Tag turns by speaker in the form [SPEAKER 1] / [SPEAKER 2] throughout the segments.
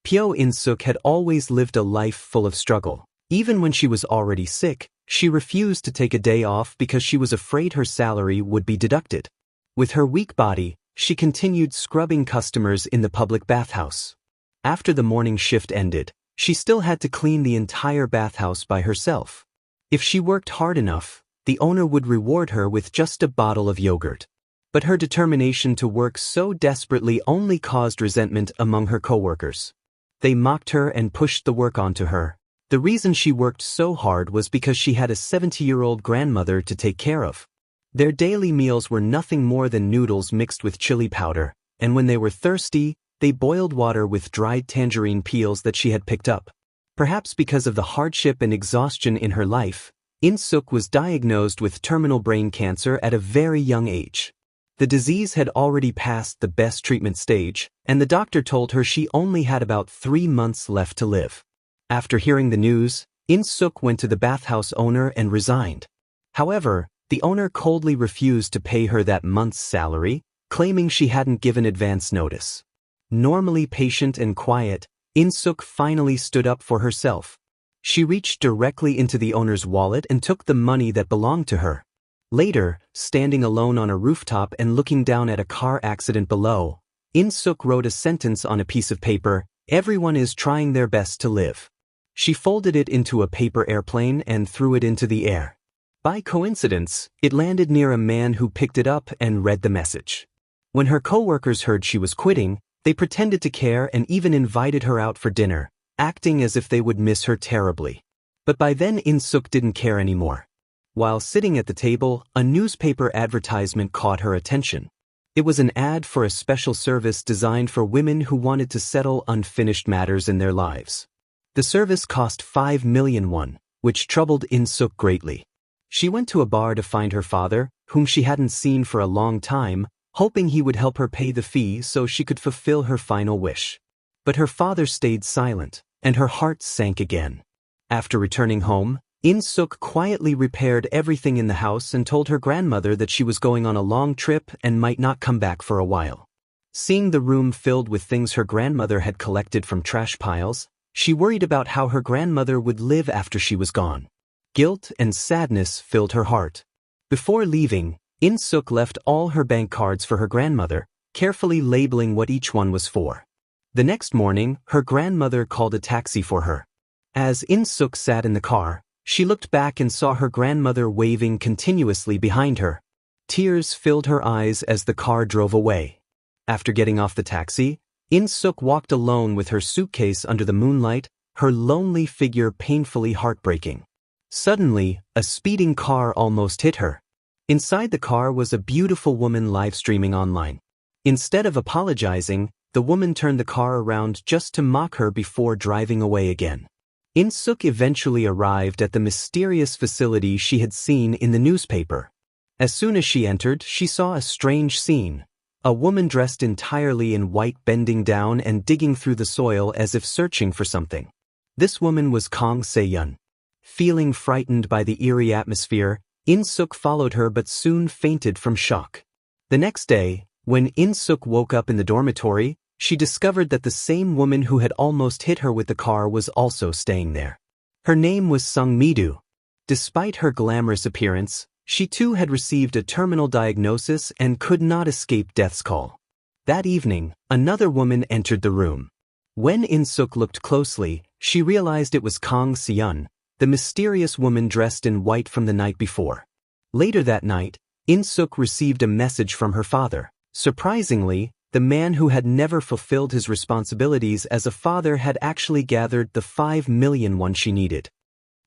[SPEAKER 1] Pyo In-suk had always lived a life full of struggle. Even when she was already sick, she refused to take a day off because she was afraid her salary would be deducted. With her weak body, she continued scrubbing customers in the public bathhouse. After the morning shift ended, she still had to clean the entire bathhouse by herself. If she worked hard enough, the owner would reward her with just a bottle of yogurt. But her determination to work so desperately only caused resentment among her coworkers. They mocked her and pushed the work onto her. The reason she worked so hard was because she had a 70-year-old grandmother to take care of. Their daily meals were nothing more than noodles mixed with chili powder, and when they were thirsty, they boiled water with dried tangerine peels that she had picked up. Perhaps because of the hardship and exhaustion in her life, In-suk was diagnosed with terminal brain cancer at a very young age. The disease had already passed the best treatment stage, and the doctor told her she only had about 3 months left to live. After hearing the news, In-suk went to the bathhouse owner and resigned. However, the owner coldly refused to pay her that month's salary, claiming she hadn't given advance notice. Normally patient and quiet, In-suk finally stood up for herself. She reached directly into the owner's wallet and took the money that belonged to her. Later, standing alone on a rooftop and looking down at a car accident below, In-suk wrote a sentence on a piece of paper: "Everyone is trying their best to live." She folded it into a paper airplane and threw it into the air. By coincidence, it landed near a man who picked it up and read the message. When her coworkers heard she was quitting, they pretended to care and even invited her out for dinner, acting as if they would miss her terribly. But by then In-suk didn't care anymore. While sitting at the table, a newspaper advertisement caught her attention. It was an ad for a special service designed for women who wanted to settle unfinished matters in their lives. The service cost 5 million won, which troubled In-suk greatly. She went to a bar to find her father, whom she hadn't seen for a long time, hoping he would help her pay the fee so she could fulfill her final wish. But her father stayed silent, and her heart sank again. After returning home, In-suk quietly repaired everything in the house and told her grandmother that she was going on a long trip and might not come back for a while. Seeing the room filled with things her grandmother had collected from trash piles, she worried about how her grandmother would live after she was gone. Guilt and sadness filled her heart. Before leaving, In-suk left all her bank cards for her grandmother, carefully labeling what each one was for. The next morning, her grandmother called a taxi for her. As In-suk sat in the car, she looked back and saw her grandmother waving continuously behind her. Tears filled her eyes as the car drove away. After getting off the taxi, In-suk walked alone with her suitcase under the moonlight, her lonely figure painfully heartbreaking. Suddenly, a speeding car almost hit her. Inside the car was a beautiful woman live streaming online. Instead of apologizing, the woman turned the car around just to mock her before driving away again. In-suk eventually arrived at the mysterious facility she had seen in the newspaper. As soon as she entered, she saw a strange scene. A woman dressed entirely in white bending down and digging through the soil as if searching for something. This woman was Kang Se-yeon. Feeling frightened by the eerie atmosphere, In-suk followed her but soon fainted from shock. The next day, when In-suk woke up in the dormitory, she discovered that the same woman who had almost hit her with the car was also staying there. Her name was Sung Mi-do. Despite her glamorous appearance, she too had received a terminal diagnosis and could not escape death's call. That evening, another woman entered the room. When In-suk looked closely, she realized it was Kang Se-yeon, the mysterious woman dressed in white from the night before. Later that night, In-suk received a message from her father. Surprisingly, the man who had never fulfilled his responsibilities as a father had actually gathered the 5 million won she needed.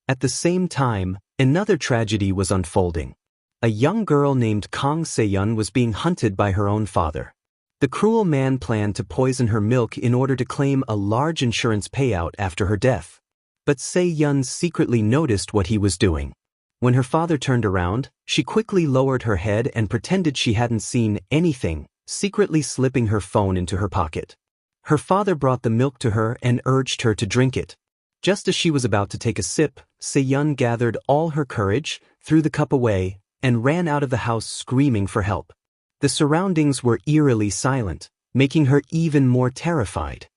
[SPEAKER 1] At the same time, another tragedy was unfolding. A young girl named Kang Se-yeon was being hunted by her own father. The cruel man planned to poison her milk in order to claim a large insurance payout after her death. But Se-yeon secretly noticed what he was doing. When her father turned around, she quickly lowered her head and pretended she hadn't seen anything, secretly slipping her phone into her pocket. Her father brought the milk to her and urged her to drink it. Just as she was about to take a sip, Se-yeon gathered all her courage, threw the cup away, and ran out of the house screaming for help. The surroundings were eerily silent, making her even more terrified.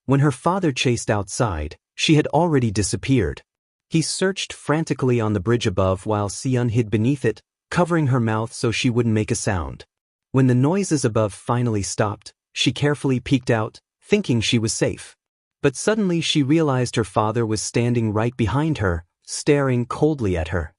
[SPEAKER 1] When her father chased outside, she had already disappeared. He searched frantically on the bridge above while Se-yeon hid beneath it, covering her mouth so she wouldn't make a sound. When the noises above finally stopped, she carefully peeked out, thinking she was safe. But suddenly she realized her father was standing right behind her, staring coldly at her.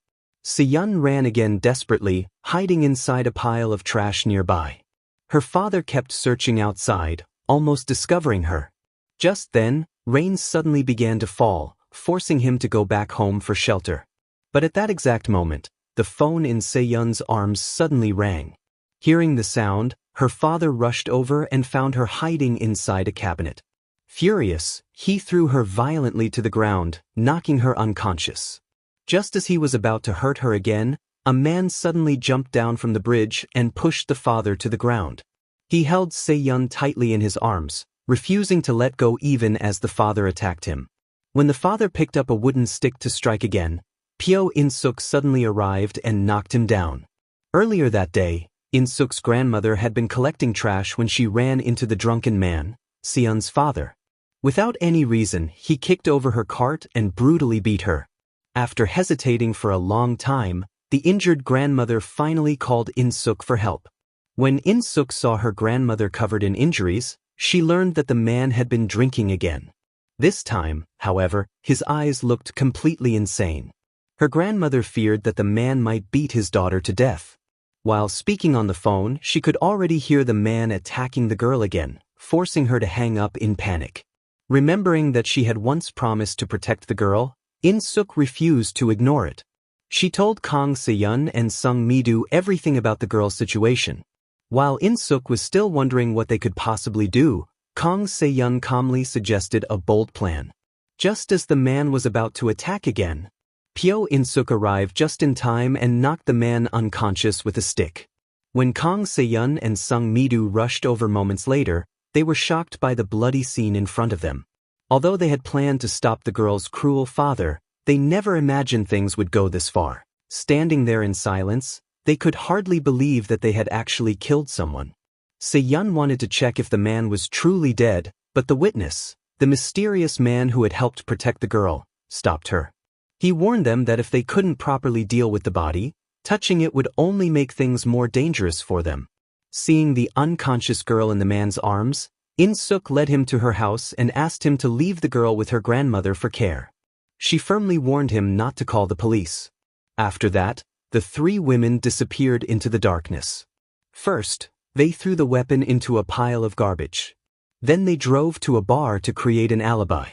[SPEAKER 1] Se-yeon ran again desperately, hiding inside a pile of trash nearby. Her father kept searching outside, almost discovering her. Just then, rain suddenly began to fall, forcing him to go back home for shelter. But at that exact moment, the phone in Se-yeon's arms suddenly rang. Hearing the sound, her father rushed over and found her hiding inside a cabinet. Furious, he threw her violently to the ground, knocking her unconscious. Just as he was about to hurt her again, a man suddenly jumped down from the bridge and pushed the father to the ground. He held Se-yeon tightly in his arms, refusing to let go even as the father attacked him. When the father picked up a wooden stick to strike again, Pyo In-suk suddenly arrived and knocked him down. Earlier that day, In-suk's grandmother had been collecting trash when she ran into the drunken man, Se-yeon's father. Without any reason, he kicked over her cart and brutally beat her. After hesitating for a long time, the injured grandmother finally called In-suk for help. When In-suk saw her grandmother covered in injuries, she learned that the man had been drinking again. This time, however, his eyes looked completely insane. Her grandmother feared that the man might beat his daughter to death. While speaking on the phone, she could already hear the man attacking the girl again, forcing her to hang up in panic. Remembering that she had once promised to protect the girl, In-suk refused to ignore it. She told Kang Se-yeon and Sung Mi-do everything about the girl's situation. While In-suk was still wondering what they could possibly do, Kang Se-yeon calmly suggested a bold plan. Just as the man was about to attack again, Pyo In-suk arrived just in time and knocked the man unconscious with a stick. When Kang Se-yeon and Sung Mi-do rushed over moments later, they were shocked by the bloody scene in front of them. Although they had planned to stop the girl's cruel father, they never imagined things would go this far. Standing there in silence, they could hardly believe that they had actually killed someone. Se-yeon wanted to check if the man was truly dead, but the witness, the mysterious man who had helped protect the girl, stopped her. He warned them that if they couldn't properly deal with the body, touching it would only make things more dangerous for them. Seeing the unconscious girl in the man's arms, In-suk led him to her house and asked him to leave the girl with her grandmother for care. She firmly warned him not to call the police. After that, the three women disappeared into the darkness. First, they threw the weapon into a pile of garbage. Then they drove to a bar to create an alibi.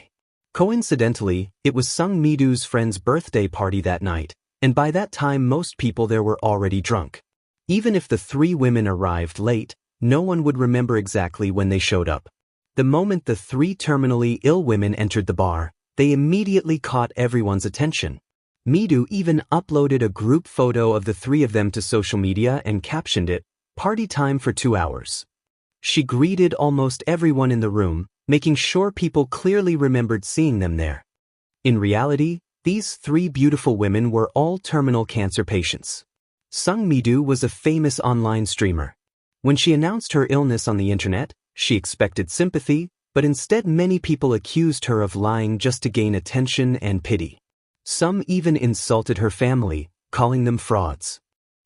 [SPEAKER 1] Coincidentally, it was Sung Mi-do's friend's birthday party that night, and by that time most people there were already drunk. Even if the three women arrived late, no one would remember exactly when they showed up. The moment the three terminally ill women entered the bar, they immediately caught everyone's attention. Mi-do even uploaded a group photo of the three of them to social media and captioned it, "Party time for 2 hours." She greeted almost everyone in the room, making sure people clearly remembered seeing them there. In reality, these three beautiful women were all terminal cancer patients. Sung Mi-do was a famous online streamer. When she announced her illness on the internet, she expected sympathy, but instead many people accused her of lying just to gain attention and pity. Some even insulted her family, calling them frauds.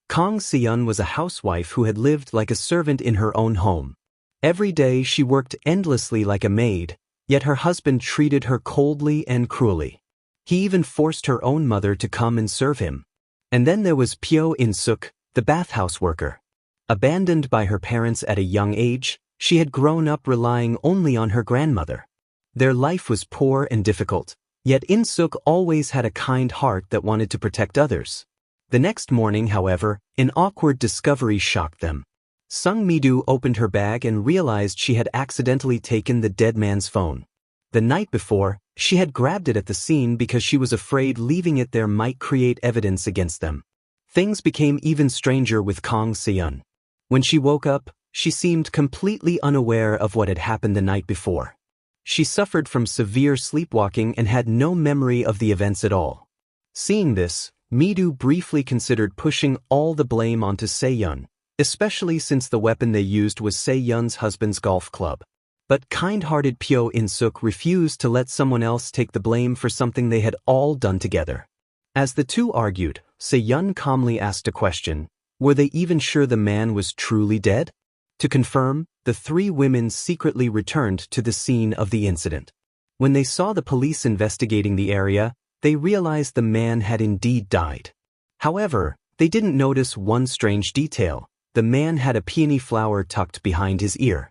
[SPEAKER 1] Kang Se-yeon was a housewife who had lived like a servant in her own home. Every day she worked endlessly like a maid, yet her husband treated her coldly and cruelly. He even forced her own mother to come and serve him. And then there was Pyo In-suk, the bathhouse worker. Abandoned by her parents at a young age, she had grown up relying only on her grandmother. Their life was poor and difficult, yet In-suk always had a kind heart that wanted to protect others. The next morning, however, an awkward discovery shocked them. Sung Mi-do opened her bag and realized she had accidentally taken the dead man's phone. The night before, she had grabbed it at the scene because she was afraid leaving it there might create evidence against them. Things became even stranger with Kang Se-yeon. When she woke up, she seemed completely unaware of what had happened the night before. She suffered from severe sleepwalking and had no memory of the events at all. Seeing this, Mi-do briefly considered pushing all the blame onto Se-yeon, especially since the weapon they used was Se-yeon's husband's golf club. But kind-hearted Pyo In-suk refused to let someone else take the blame for something they had all done together. As the two argued, Se-yeon calmly asked a question: were they even sure the man was truly dead? To confirm, the three women secretly returned to the scene of the incident. When they saw the police investigating the area, they realized the man had indeed died. However, they didn't notice one strange detail: the man had a peony flower tucked behind his ear.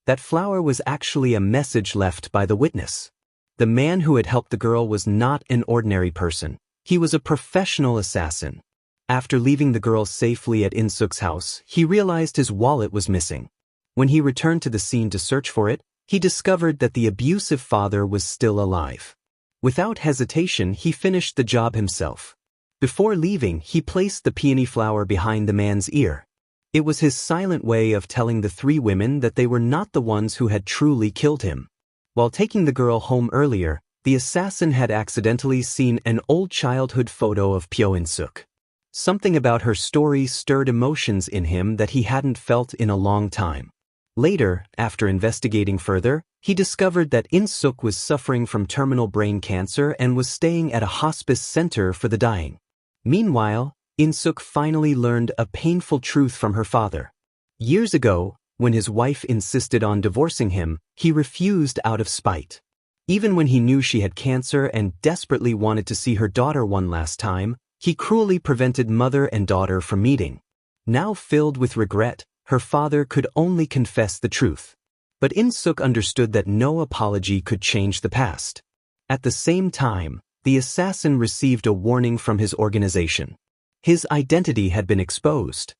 [SPEAKER 1] That flower was actually a message left by the witness. The man who had helped the girl was not an ordinary person. He was a professional assassin. After leaving the girl safely at In-suk's house, he realized his wallet was missing. When he returned to the scene to search for it, he discovered that the abusive father was still alive. Without hesitation, he finished the job himself. Before leaving, he placed the peony flower behind the man's ear. It was his silent way of telling the three women that they were not the ones who had truly killed him. While taking the girl home earlier, the assassin had accidentally seen an old childhood photo of Pyo In-suk. Something about her story stirred emotions in him that he hadn't felt in a long time. Later, after investigating further, he discovered that In-suk was suffering from terminal brain cancer and was staying at a hospice center for the dying. Meanwhile, In-suk finally learned a painful truth from her father. Years ago, when his wife insisted on divorcing him, he refused out of spite. Even when he knew she had cancer and desperately wanted to see her daughter one last time, he cruelly prevented mother and daughter from meeting. Now filled with regret, her father could only confess the truth. But In-suk understood that no apology could change the past. At the same time, the assassin received a warning from his organization. His identity had been exposed.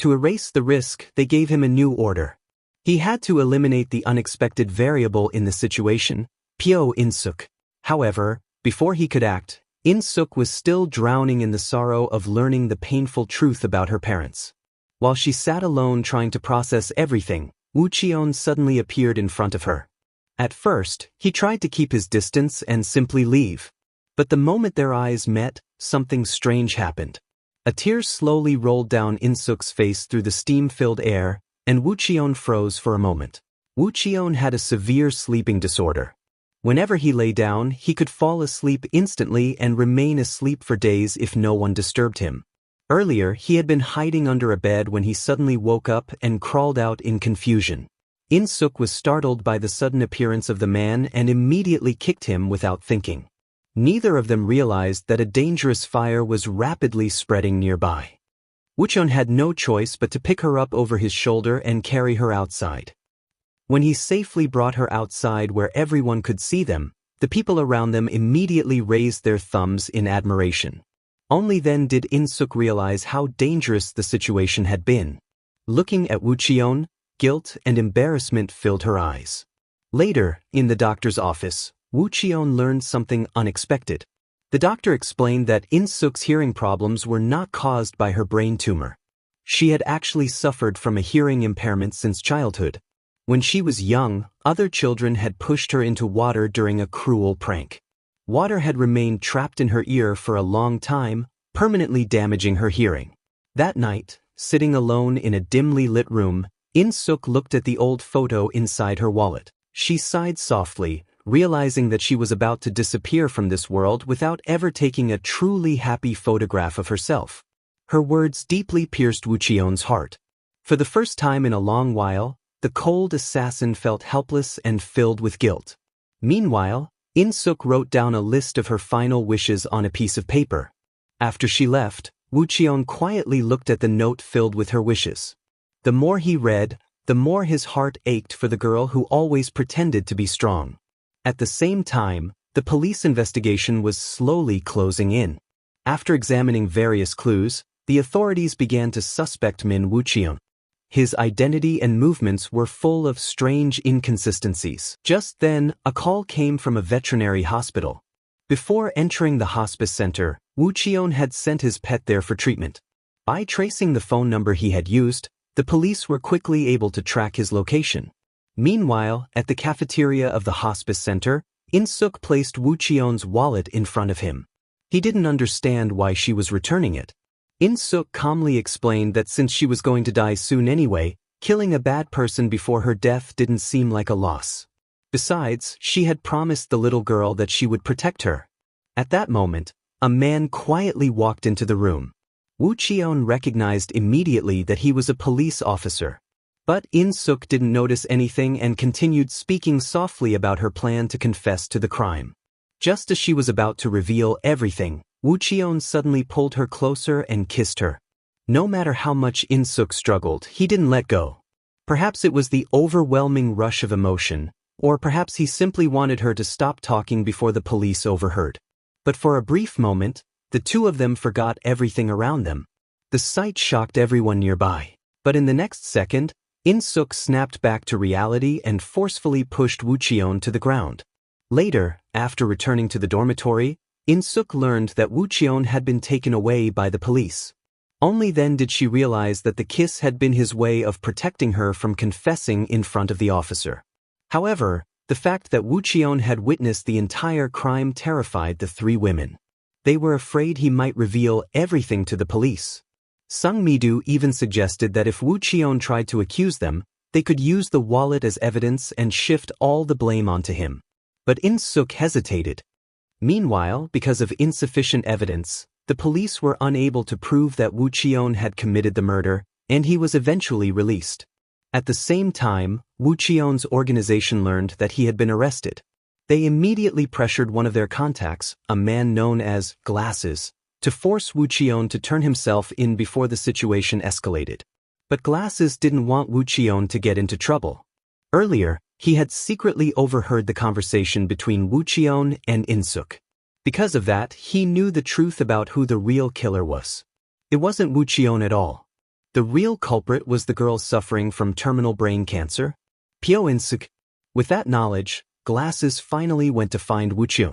[SPEAKER 1] To erase the risk, they gave him a new order. He had to eliminate the unexpected variable in the situation: Pyo In-suk. However, before he could act, In-suk was still drowning in the sorrow of learning the painful truth about her parents. While she sat alone trying to process everything, Woo Cheon suddenly appeared in front of her. At first, he tried to keep his distance and simply leave. But the moment their eyes met, something strange happened. A tear slowly rolled down In-suk's face through the steam-filled air, and Woo Cheon froze for a moment. Woo Cheon had a severe sleeping disorder. Whenever he lay down, he could fall asleep instantly and remain asleep for days if no one disturbed him. Earlier, he had been hiding under a bed when he suddenly woke up and crawled out in confusion. In-suk was startled by the sudden appearance of the man and immediately kicked him without thinking. Neither of them realized that a dangerous fire was rapidly spreading nearby. Woo Cheon had no choice but to pick her up over his shoulder and carry her outside. When he safely brought her outside where everyone could see them, the people around them immediately raised their thumbs in admiration. Only then did In-suk realize how dangerous the situation had been. Looking at Woo Cheon, guilt and embarrassment filled her eyes. Later, in the doctor's office, Woo Cheon learned something unexpected. The doctor explained that In-suk's hearing problems were not caused by her brain tumor. She had actually suffered from a hearing impairment since childhood. When she was young, other children had pushed her into water during a cruel prank. Water had remained trapped in her ear for a long time, permanently damaging her hearing. That night, sitting alone in a dimly lit room, In-suk looked at the old photo inside her wallet. She sighed softly, realizing that she was about to disappear from this world without ever taking a truly happy photograph of herself. Her words deeply pierced Woo Cheon's heart. For the first time in a long while, the cold assassin felt helpless and filled with guilt. Meanwhile, In-suk wrote down a list of her final wishes on a piece of paper. After she left, Woo Cheon quietly looked at the note filled with her wishes. The more he read, the more his heart ached for the girl who always pretended to be strong. At the same time, the police investigation was slowly closing in. After examining various clues, the authorities began to suspect Min Woo Cheon. His identity and movements were full of strange inconsistencies. Just then, a call came from a veterinary hospital. Before entering the hospice center, Woo Cheon had sent his pet there for treatment. By tracing the phone number he had used, the police were quickly able to track his location. Meanwhile, at the cafeteria of the hospice center, In-suk placed Woo Cheon's wallet in front of him. He didn't understand why she was returning it. In-suk calmly explained that since she was going to die soon anyway, Killing a bad person before her death didn't seem like a loss. Besides, she had promised the little girl that she would protect her. At that moment, a man quietly walked into the room. Woo Cheon recognized immediately that he was a police officer. But In-suk didn't notice anything and continued speaking softly about her plan to confess to the crime. Just as she was about to reveal everything, Woo Cheon suddenly pulled her closer and kissed her. No matter how much In-suk struggled, he didn't let go. Perhaps it was the overwhelming rush of emotion, or perhaps he simply wanted her to stop talking before the police overheard. But for a brief moment, the two of them forgot everything around them. The sight shocked everyone nearby. But in the next second, In-suk snapped back to reality and forcefully pushed Woo Cheon to the ground. Later, after returning to the dormitory, In-suk learned that Woo Cheon had been taken away by the police. Only then did she realize that the kiss had been his way of protecting her from confessing in front of the officer. However, the fact that Woo Cheon had witnessed the entire crime terrified the three women. They were afraid he might reveal everything to the police. Sung Mi-do even suggested that if Woo Cheon tried to accuse them, they could use the wallet as evidence and shift all the blame onto him. But In-suk hesitated. Meanwhile, because of insufficient evidence, the police were unable to prove that Woo Cheon had committed the murder, and he was eventually released. At the same time, Woo Cheon's organization learned that he had been arrested. They immediately pressured one of their contacts, a man known as Glasses, to force Woo Cheon to turn himself in before the situation escalated. But Glasses didn't want Woo Cheon to get into trouble. Earlier, he had secretly overheard the conversation between Woo Cheon and In-suk. Because of that, he knew the truth about who the real killer was. It wasn't Woo Cheon at all. The real culprit was the girl suffering from terminal brain cancer, Pyo In-suk. With that knowledge, Glasses finally went to find Woo Cheon.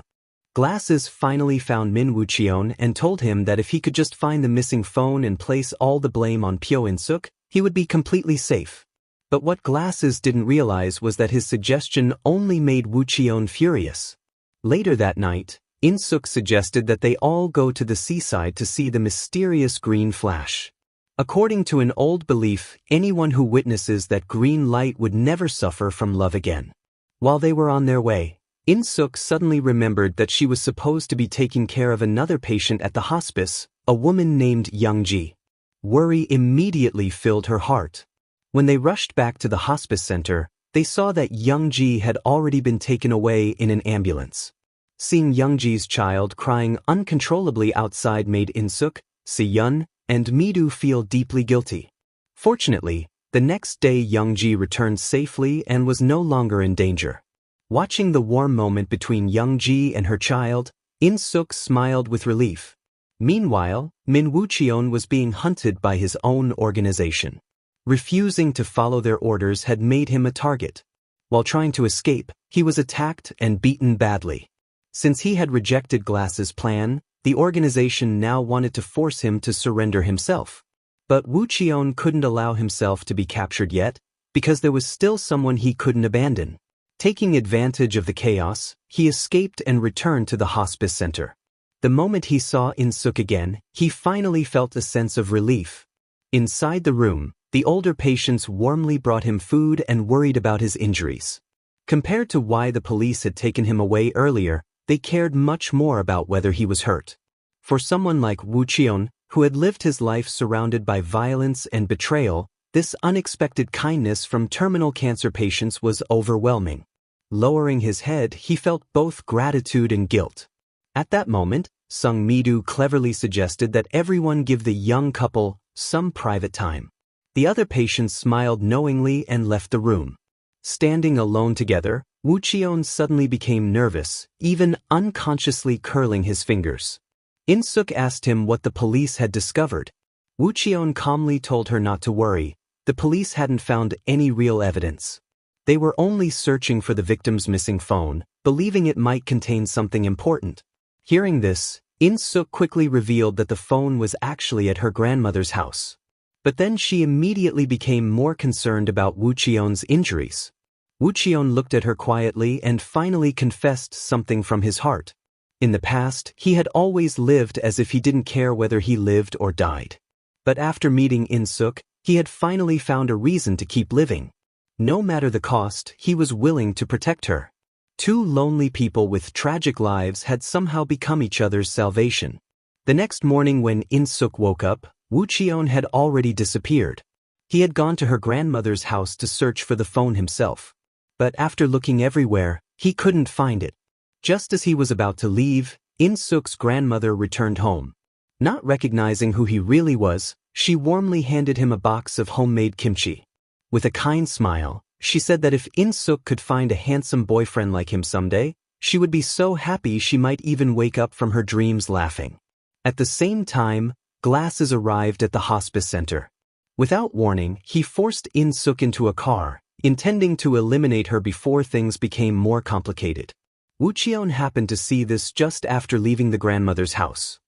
[SPEAKER 1] Glasses finally found Min Woo Cheon and told him that if he could just find the missing phone and place all the blame on Pyo In-suk, he would be completely safe. But what Glasses didn't realize was that his suggestion only made Woo Cheon furious. Later that night, In-suk suggested that they all go to the seaside to see the mysterious green flash. According to an old belief, anyone who witnesses that green light would never suffer from love again. While they were on their way, In-suk suddenly remembered that she was supposed to be taking care of another patient at the hospice, a woman named Young-ji. Worry immediately filled her heart. When they rushed back to the hospice center, they saw that Young-ji had already been taken away in an ambulance. Seeing Young-ji's child crying uncontrollably outside made In-suk, Se-yeon, and Mi-do feel deeply guilty. Fortunately, the next day Young-ji returned safely and was no longer in danger. Watching the warm moment between Young-ji and her child, In-suk smiled with relief. Meanwhile, Min Woo Cheon was being hunted by his own organization. Refusing to follow their orders had made him a target. While trying to escape, he was attacked and beaten badly. Since he had rejected Glass's plan, the organization now wanted to force him to surrender himself. But Woo Cheon couldn't allow himself to be captured yet, because there was still someone he couldn't abandon. Taking advantage of the chaos, he escaped and returned to the hospice center. The moment he saw In-suk again, he finally felt a sense of relief. Inside the room, the older patients warmly brought him food and worried about his injuries. Compared to why the police had taken him away earlier, they cared much more about whether he was hurt. For someone like Woo Cheon, who had lived his life surrounded by violence and betrayal, this unexpected kindness from terminal cancer patients was overwhelming. Lowering his head, he felt both gratitude and guilt. At that moment, Sung Mi-do cleverly suggested that everyone give the young couple some private time. The other patients smiled knowingly and left the room. Standing alone together, Woo Cheon suddenly became nervous, even unconsciously curling his fingers. In-suk asked him what the police had discovered. Woo Cheon calmly told her not to worry. The police hadn't found any real evidence. They were only searching for the victim's missing phone, believing it might contain something important. Hearing this, In-suk quickly revealed that the phone was actually at her grandmother's house. But then she immediately became more concerned about Woo Cheon's injuries. Woo Cheon looked at her quietly and finally confessed something from his heart. In the past, he had always lived as if he didn't care whether he lived or died. But after meeting In-suk, He had finally found a reason to keep living. No matter the cost, he was willing to protect her. Two lonely people with tragic lives had somehow become each other's salvation. The next morning when In-suk woke up, Woo Cheon had already disappeared. He had gone to her grandmother's house to search for the phone himself. But after looking everywhere, he couldn't find it. Just as he was about to leave, In-suk's grandmother returned home. Not recognizing who he really was, she warmly handed him a box of homemade kimchi. With a kind smile, she said that if In-suk could find a handsome boyfriend like him someday, she would be so happy she might even wake up from her dreams laughing. At the same time, Glasses arrived at the hospice center. Without warning, he forced In-suk into a car, intending to eliminate her before things became more complicated. Woo Cheon happened to see this just after leaving the grandmother's house.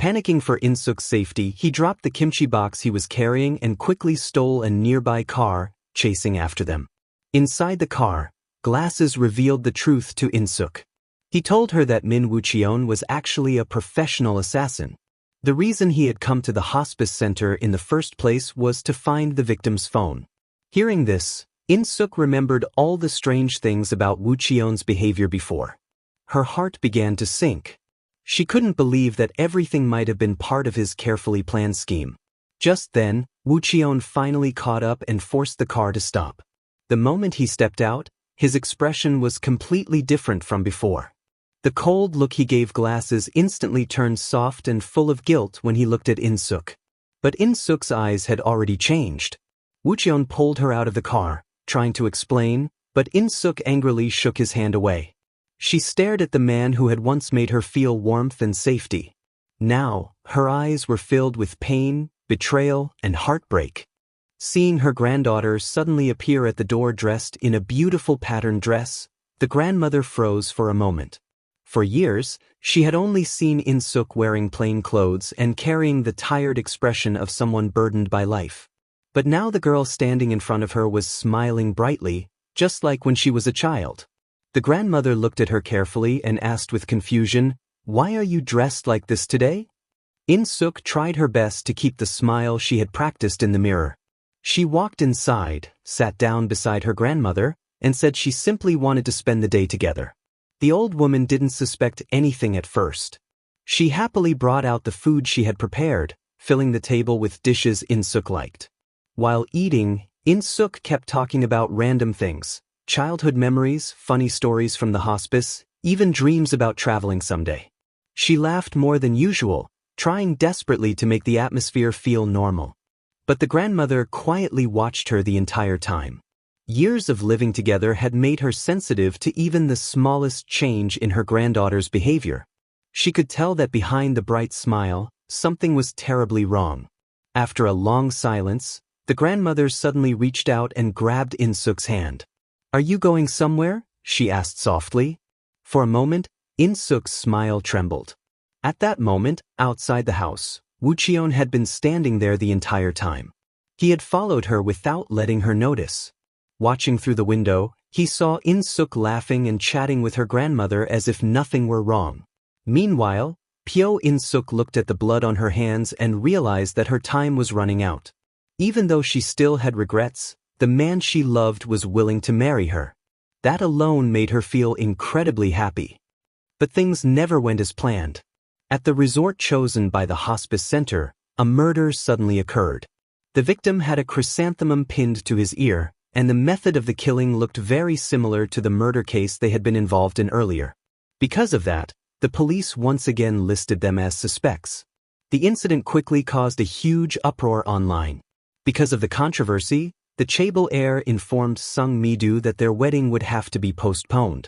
[SPEAKER 1] Panicking for In-suk's safety, he dropped the kimchi box he was carrying and quickly stole a nearby car, chasing after them. Inside the car, Glasses revealed the truth to In-suk. He told her that Min Woo Cheon was actually a professional assassin. The reason he had come to the hospice center in the first place was to find the victim's phone. Hearing this, In-suk remembered all the strange things about Woo Cheon's behavior before. Her heart began to sink. She couldn't believe that everything might have been part of his carefully planned scheme. Just then, Woo Cheon finally caught up and forced the car to stop. The moment he stepped out, his expression was completely different from before. The cold look he gave Glasses instantly turned soft and full of guilt when he looked at In-suk. But In-suk's eyes had already changed. Woo Cheon pulled her out of the car, trying to explain, but In-suk angrily shook his hand away. She stared at the man who had once made her feel warmth and safety. Now, her eyes were filled with pain, betrayal, and heartbreak. Seeing her granddaughter suddenly appear at the door dressed in a beautiful patterned dress, the grandmother froze for a moment. For years, she had only seen In-suk wearing plain clothes and carrying the tired expression of someone burdened by life. But now the girl standing in front of her was smiling brightly, just like when she was a child. The grandmother looked at her carefully and asked with confusion, "Why are you dressed like this today?" In-suk tried her best to keep the smile she had practiced in the mirror. She walked inside, sat down beside her grandmother, and said she simply wanted to spend the day together. The old woman didn't suspect anything at first. She happily brought out the food she had prepared, filling the table with dishes In-suk liked. While eating, In-suk kept talking about random things, childhood memories, funny stories from the hospice, even dreams about traveling someday. She laughed more than usual, trying desperately to make the atmosphere feel normal. But the grandmother quietly watched her the entire time. Years of living together had made her sensitive to even the smallest change in her granddaughter's behavior. She could tell that behind the bright smile, something was terribly wrong. After a long silence, the grandmother suddenly reached out and grabbed In-suk's hand. "Are you going somewhere?" she asked softly. For a moment, In-suk's smile trembled. At that moment, outside the house, Woo Cheon had been standing there the entire time. He had followed her without letting her notice. Watching through the window, he saw In-suk laughing and chatting with her grandmother as if nothing were wrong. Meanwhile, Pyo In-suk looked at the blood on her hands and realized that her time was running out. Even though she still had regrets, the man she loved was willing to marry her. That alone made her feel incredibly happy. But things never went as planned. At the resort chosen by the hospice center, a murder suddenly occurred. The victim had a chrysanthemum pinned to his ear, and the method of the killing looked very similar to the murder case they had been involved in earlier. Because of that, the police once again listed them as suspects. The incident quickly caused a huge uproar online. Because of the controversy, the Chaebol heir informed Sung Mi-do that their wedding would have to be postponed.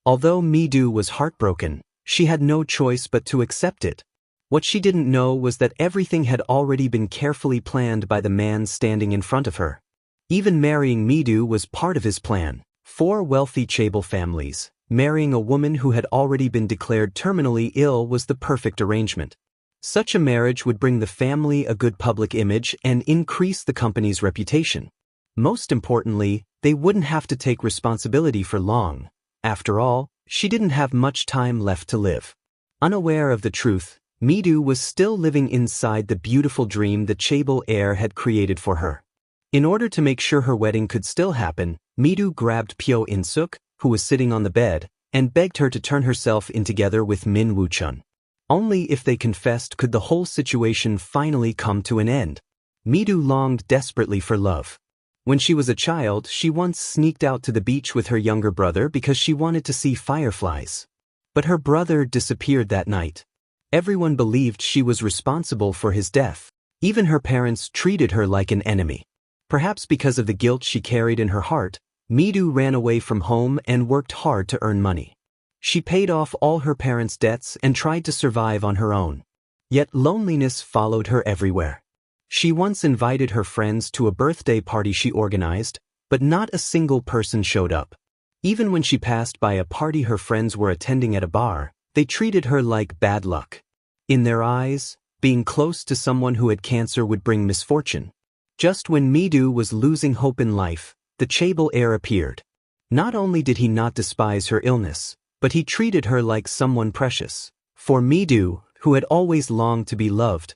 [SPEAKER 1] Although Mi-do was heartbroken, she had no choice but to accept it. What she didn't know was that everything had already been carefully planned by the man standing in front of her. Even marrying Mi-do was part of his plan. 4 wealthy Chaebol families, marrying a woman who had already been declared terminally ill was the perfect arrangement. Such a marriage would bring the family a good public image and increase the company's reputation. Most importantly, they wouldn't have to take responsibility for long. After all, she didn't have much time left to live. Unaware of the truth, Mi-do was still living inside the beautiful dream the Chaebol heir had created for her. In order to make sure her wedding could still happen, Midu grabbed Pyo In-suk, who was sitting on the bed, and begged her to turn herself in together with Min Woo-chun. Only if they confessed could the whole situation finally come to an end. Midu longed desperately for love. When she was a child, she once sneaked out to the beach with her younger brother because she wanted to see fireflies. But her brother disappeared that night. Everyone believed she was responsible for his death. Even her parents treated her like an enemy. Perhaps because of the guilt she carried in her heart, Midu ran away from home and worked hard to earn money. She paid off all her parents' debts and tried to survive on her own. Yet loneliness followed her everywhere. She once invited her friends to a birthday party she organized, but not a single person showed up. Even when she passed by a party her friends were attending at a bar, they treated her like bad luck. In their eyes, being close to someone who had cancer would bring misfortune. Just when Midu was losing hope in life, the chaebol heir appeared. Not only did he not despise her illness, but he treated her like someone precious. For Midu, who had always longed to be loved,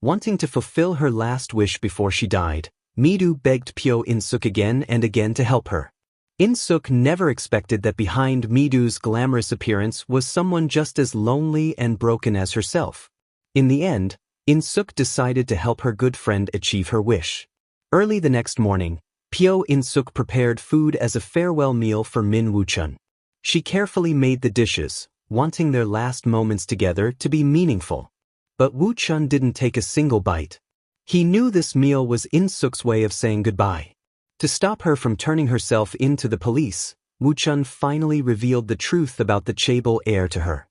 [SPEAKER 1] wanting to fulfill her last wish before she died, Midu begged Pyo In-suk again and again to help her. In-suk never expected that behind Midu's glamorous appearance was someone just as lonely and broken as herself. In the end, In-suk decided to help her good friend achieve her wish. Early the next morning, Pyo In-suk prepared food as a farewell meal for Min Woo-chun. She carefully made the dishes, wanting their last moments together to be meaningful. But Woo-chun didn't take a single bite. He knew this meal was In-suk's way of saying goodbye. To stop her from turning herself in to the police, Woo-chun finally revealed the truth about the chaebol heir to her.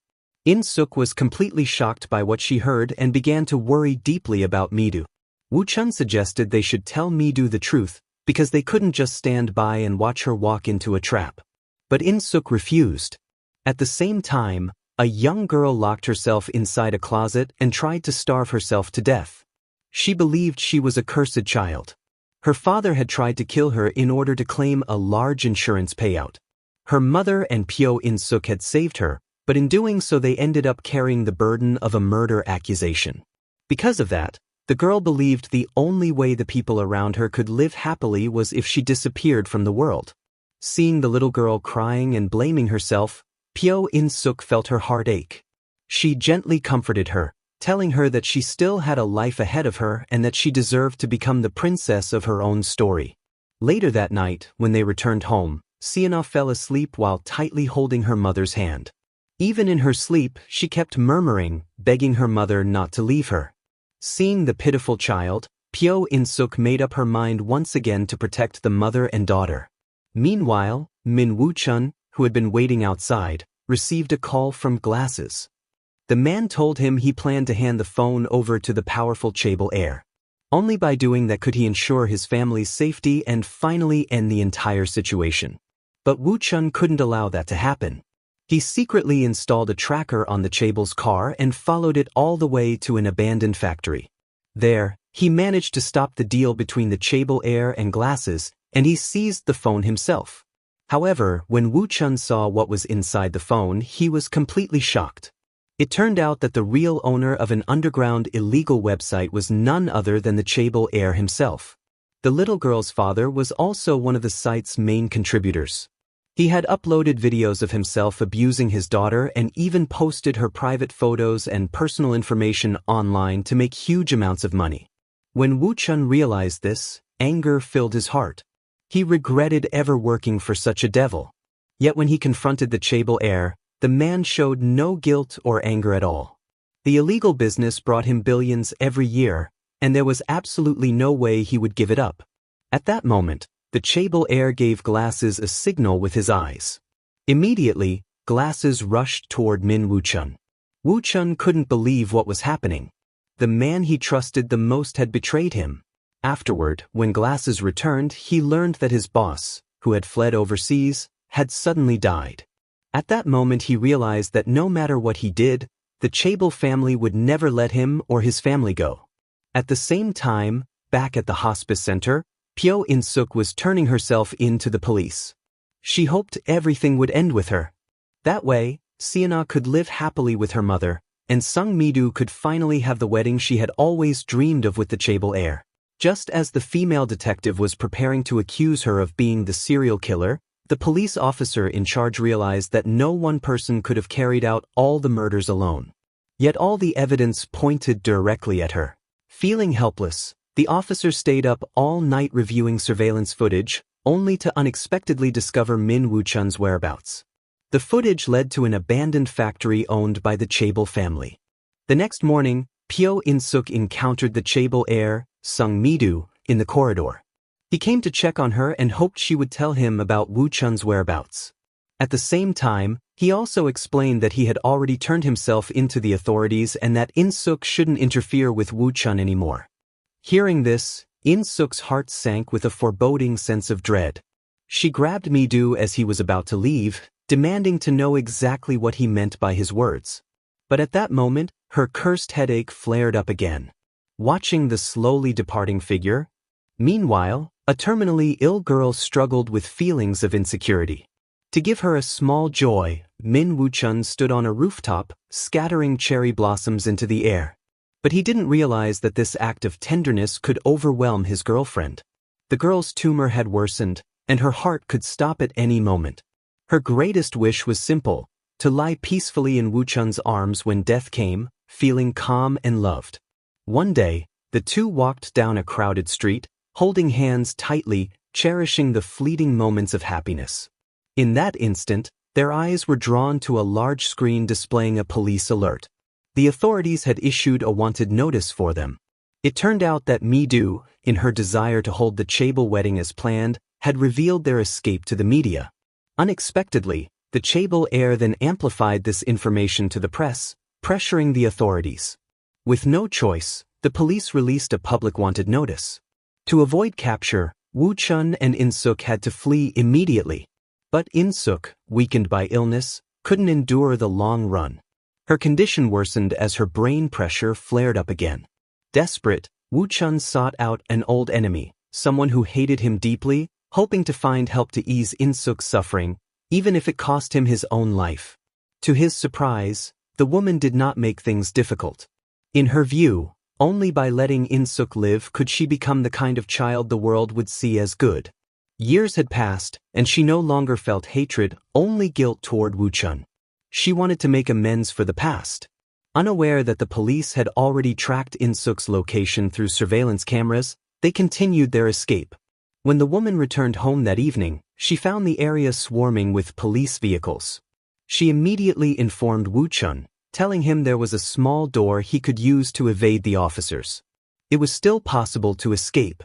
[SPEAKER 1] In-suk was completely shocked by what she heard and began to worry deeply about Midu. Woo-chun suggested they should tell Midu the truth, because they couldn't just stand by and watch her walk into a trap. But In-suk refused. At the same time, a young girl locked herself inside a closet and tried to starve herself to death. She believed she was a cursed child. Her father had tried to kill her in order to claim a large insurance payout. Her mother and Pyo In-suk had saved her, but in doing so they ended up carrying the burden of a murder accusation. Because of that, the girl believed the only way the people around her could live happily was if she disappeared from the world. Seeing the little girl crying and blaming herself, Pyo In-suk felt her heart ache. She gently comforted her, telling her that she still had a life ahead of her and that she deserved to become the princess of her own story. Later that night, when they returned home, Sienna fell asleep while tightly holding her mother's hand. Even in her sleep, she kept murmuring, begging her mother not to leave her. Seeing the pitiful child, Pyo In-suk made up her mind once again to protect the mother and daughter. Meanwhile, Min Woo-chun, who had been waiting outside, received a call from Glasses. The man told him he planned to hand the phone over to the powerful chaebol heir. Only by doing that could he ensure his family's safety and finally end the entire situation. But Woo-chun couldn't allow that to happen. He secretly installed a tracker on the chaebol's car and followed it all the way to an abandoned factory. There, he managed to stop the deal between the chaebol heir and Glasses, and he seized the phone himself. However, when Woo-chun saw what was inside the phone, he was completely shocked. It turned out that the real owner of an underground illegal website was none other than the chaebol heir himself. The little girl's father was also one of the site's main contributors. He had uploaded videos of himself abusing his daughter and even posted her private photos and personal information online to make huge amounts of money. When Woo-chun realized this, anger filled his heart. He regretted ever working for such a devil. Yet when he confronted the chaebol heir, the man showed no guilt or anger at all. The illegal business brought him billions every year, and there was absolutely no way he would give it up. At that moment, the chaebol heir gave Glasses a signal with his eyes. Immediately, Glasses rushed toward Min Woo-chun. Woo-chun couldn't believe what was happening. The man he trusted the most had betrayed him. Afterward, when Glasses returned, he learned that his boss, who had fled overseas, had suddenly died. At that moment he realized that no matter what he did, the chaebol family would never let him or his family go. At the same time, back at the hospice center, Pyo In-suk was turning herself in to the police. She hoped everything would end with her. That way, Sienna could live happily with her mother, and Sung Midu could finally have the wedding she had always dreamed of with the chaebol heir. Just as the female detective was preparing to accuse her of being the serial killer, the police officer in charge realized that no one person could have carried out all the murders alone. Yet all the evidence pointed directly at her. Feeling helpless, the officer stayed up all night reviewing surveillance footage, only to unexpectedly discover Min Woo-chun's whereabouts. The footage led to an abandoned factory owned by the Chaebol family. The next morning, Pyo In-suk encountered the Chaebol heir, Sung Mi-do, in the corridor. He came to check on her and hoped she would tell him about Woo-chun's whereabouts. At the same time, he also explained that he had already turned himself into the authorities and that In-suk shouldn't interfere with Woo-chun anymore. Hearing this, In-suk's heart sank with a foreboding sense of dread. She grabbed Mi-do as he was about to leave, demanding to know exactly what he meant by his words. But at that moment, her cursed headache flared up again. Watching the slowly departing figure, meanwhile, a terminally ill girl struggled with feelings of insecurity. To give her a small joy, Min Woo-chun stood on a rooftop, scattering cherry blossoms into the air. But he didn't realize that this act of tenderness could overwhelm his girlfriend. The girl's tumor had worsened, and her heart could stop at any moment. Her greatest wish was simple: to lie peacefully in Woo-chun's arms when death came, feeling calm and loved. One day, the two walked down a crowded street, holding hands tightly, cherishing the fleeting moments of happiness. In that instant, their eyes were drawn to a large screen displaying a police alert. The authorities had issued a wanted notice for them. It turned out that Mi-do, in her desire to hold the Chaebol wedding as planned, had revealed their escape to the media. Unexpectedly, the Chaebol heir then amplified this information to the press, pressuring the authorities. With no choice, the police released a public wanted notice. To avoid capture, Woo-chun and In-suk had to flee immediately. But In-suk, weakened by illness, couldn't endure the long run. Her condition worsened as her brain pressure flared up again. Desperate, Woo-chun sought out an old enemy, someone who hated him deeply, hoping to find help to ease In-suk's suffering, even if it cost him his own life. To his surprise, the woman did not make things difficult. In her view, only by letting In-suk live could she become the kind of child the world would see as good. Years had passed, and she no longer felt hatred, only guilt toward Woo-chun. She wanted to make amends for the past. Unaware that the police had already tracked In-suk's location through surveillance cameras, they continued their escape. When the woman returned home that evening, she found the area swarming with police vehicles. She immediately informed Woo-chun, telling him there was a small door he could use to evade the officers. It was still possible to escape.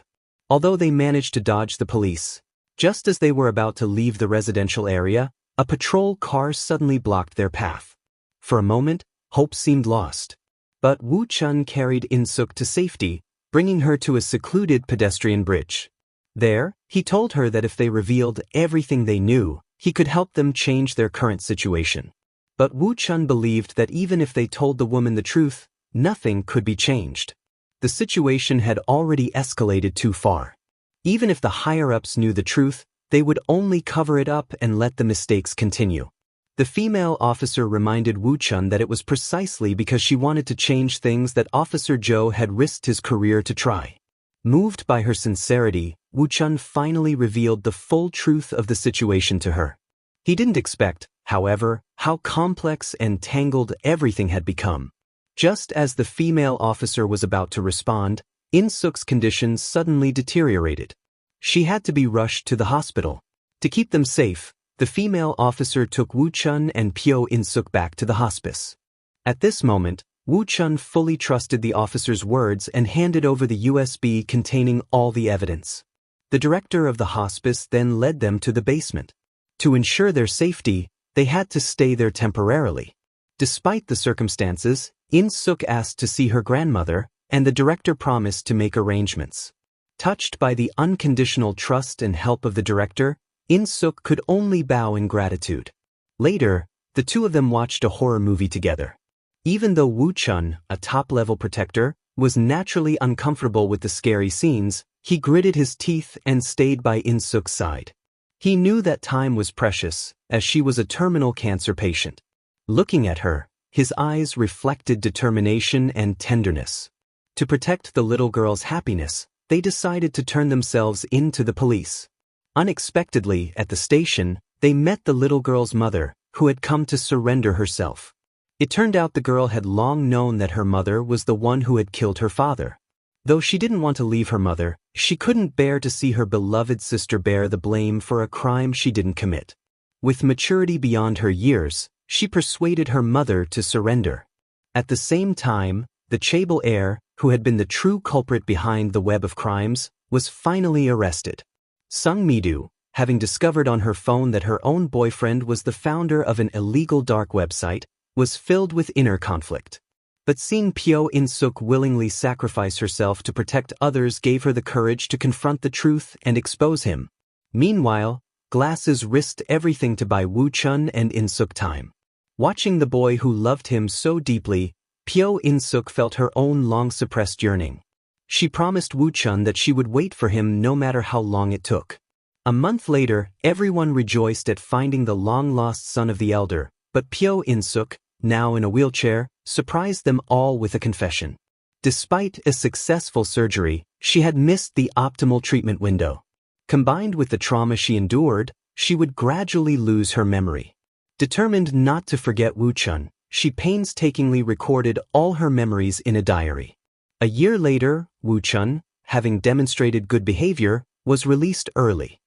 [SPEAKER 1] Although they managed to dodge the police, just as they were about to leave the residential area, a patrol car suddenly blocked their path. For a moment, hope seemed lost. But Woo-chun carried In-suk to safety, bringing her to a secluded pedestrian bridge. There, he told her that if they revealed everything they knew, he could help them change their current situation. But Woo-chun believed that even if they told the woman the truth, nothing could be changed. The situation had already escalated too far. Even if the higher-ups knew the truth, they would only cover it up and let the mistakes continue. The female officer reminded Woo-chun that it was precisely because she wanted to change things that Officer Jo had risked his career to try. Moved by her sincerity, Woo-chun finally revealed the full truth of the situation to her. He didn't expect, however, how complex and tangled everything had become. Just as the female officer was about to respond, In-suk's condition suddenly deteriorated. She had to be rushed to the hospital. To keep them safe, the female officer took Woo-chun and Pyo In-suk back to the hospice. At this moment, Woo-chun fully trusted the officer's words and handed over the USB containing all the evidence. The director of the hospice then led them to the basement. To ensure their safety, they had to stay there temporarily. Despite the circumstances, In-suk asked to see her grandmother, and the director promised to make arrangements. Touched by the unconditional trust and help of the director, In-suk could only bow in gratitude. Later, the two of them watched a horror movie together. Even though Woo-chun, a top-level protector, was naturally uncomfortable with the scary scenes, he gritted his teeth and stayed by In-suk's side. He knew that time was precious, as she was a terminal cancer patient. Looking at her, his eyes reflected determination and tenderness. To protect the little girl's happiness, they decided to turn themselves in to the police. Unexpectedly, at the station, they met the little girl's mother, who had come to surrender herself. It turned out the girl had long known that her mother was the one who had killed her father. Though she didn't want to leave her mother, she couldn't bear to see her beloved sister bear the blame for a crime she didn't commit. With maturity beyond her years, she persuaded her mother to surrender. At the same time, the chaebol heir, who had been the true culprit behind the web of crimes, was finally arrested. Sung Mi-do, having discovered on her phone that her own boyfriend was the founder of an illegal dark website, was filled with inner conflict. But seeing Pyo In-suk willingly sacrifice herself to protect others gave her the courage to confront the truth and expose him. Meanwhile, Glasses risked everything to buy Woo-chun and In-suk time. Watching the boy who loved him so deeply, Pyo In-suk felt her own long-suppressed yearning. She promised Woo-chun that she would wait for him no matter how long it took. A month later, everyone rejoiced at finding the long-lost son of the elder, but Pyo In-suk, now in a wheelchair, surprised them all with a confession. Despite a successful surgery, she had missed the optimal treatment window. Combined with the trauma she endured, she would gradually lose her memory. Determined not to forget Woo-chun, she painstakingly recorded all her memories in a diary. A year later, Woo-chun, having demonstrated good behavior, was released early.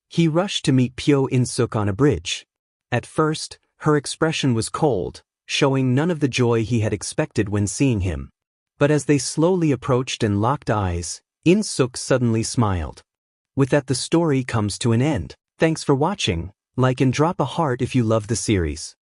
[SPEAKER 1] He rushed to meet Pyo In-suk on a bridge. At first, her expression was cold, showing none of the joy he had expected when seeing him. But as they slowly approached and locked eyes, In-suk suddenly smiled. With that, the story comes to an end. Thanks for watching. Like and drop a heart if you love the series.